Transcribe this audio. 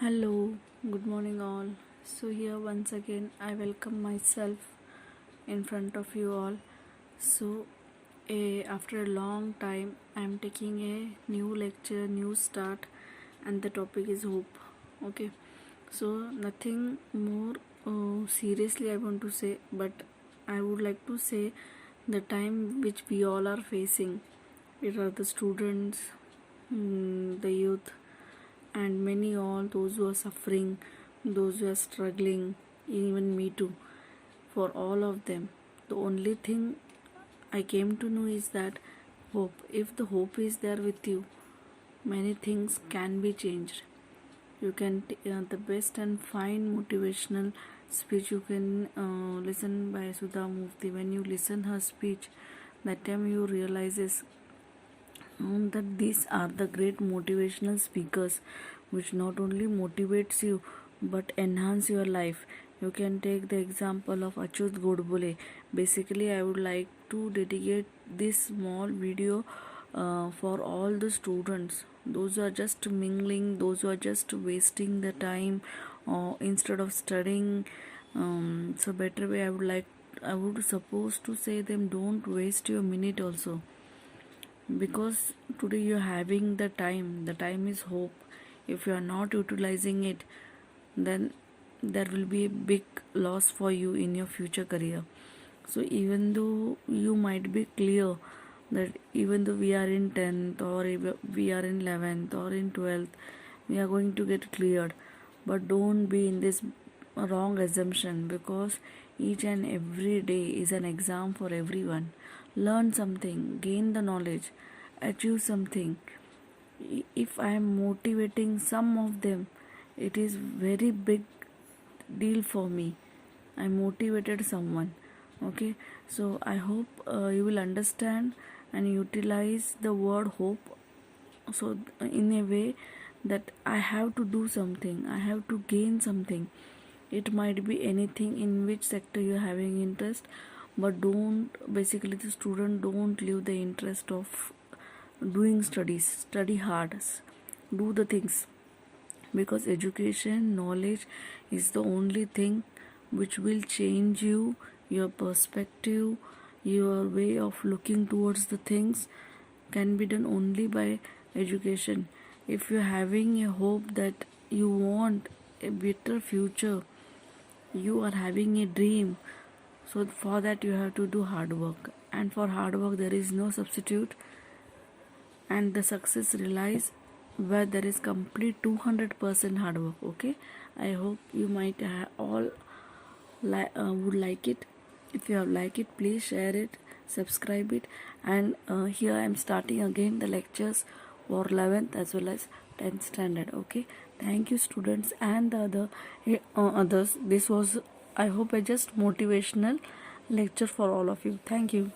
Hello, good morning all. So here once again I welcome myself in front of you all. So after a long time I am taking a new lecture, new start, and the topic is hope. Okay. So nothing more seriously I want to say, but I would like to say the time which we all are facing. It are the students, the youth, and many all those who are suffering, those who are struggling, even me too. For all of them, the only thing I came to know is that hope. If the hope is there with you, many things can be changed. You can the best and fine motivational speech you can listen by Sudha Mufti. When you listen her speech, that time you realizes that these are the great motivational speakers which not only motivates you but enhance your life. You can take the example of Achyut Godbole. Basically I would like to dedicate this small video for all the students, those who are just mingling, those who are just wasting the time instead of studying. So better way I would suppose to say them, don't waste your minute also, because today you're having the time is hope. If you are not utilizing it, then there will be a big loss for you in your future career. So even though you might be clear that even though we are in 10th or we are in 11th or in 12th, we are going to get cleared, but don't be in this wrong assumption, because each and every day is an exam for everyone. Learn something, gain the knowledge, achieve something. If I am motivating some of them, it is very big deal for me. I motivated someone. Okay, so I hope you will understand and utilize the word hope, so in a way that I have to do something, I have to gain something. It might be anything in which sector you're having interest, but don't, basically the student, don't leave the interest of doing studies. Study hard, do the things, because education, knowledge is the only thing which will change you, your perspective, your way of looking towards the things can be done only by education. If you're having a hope that you want a better future, you are having a dream, so for that you have to do hard work, and for hard work there is no substitute, and the success relies where there is complete 200% hard work. Okay, I hope you might all would like it. If you have like it, please share it, subscribe it, and here I am starting again the lectures for 11th as well as 10th standard. Okay, thank you students and the others. This was, I hope, a just motivational lecture for all of you. Thank you.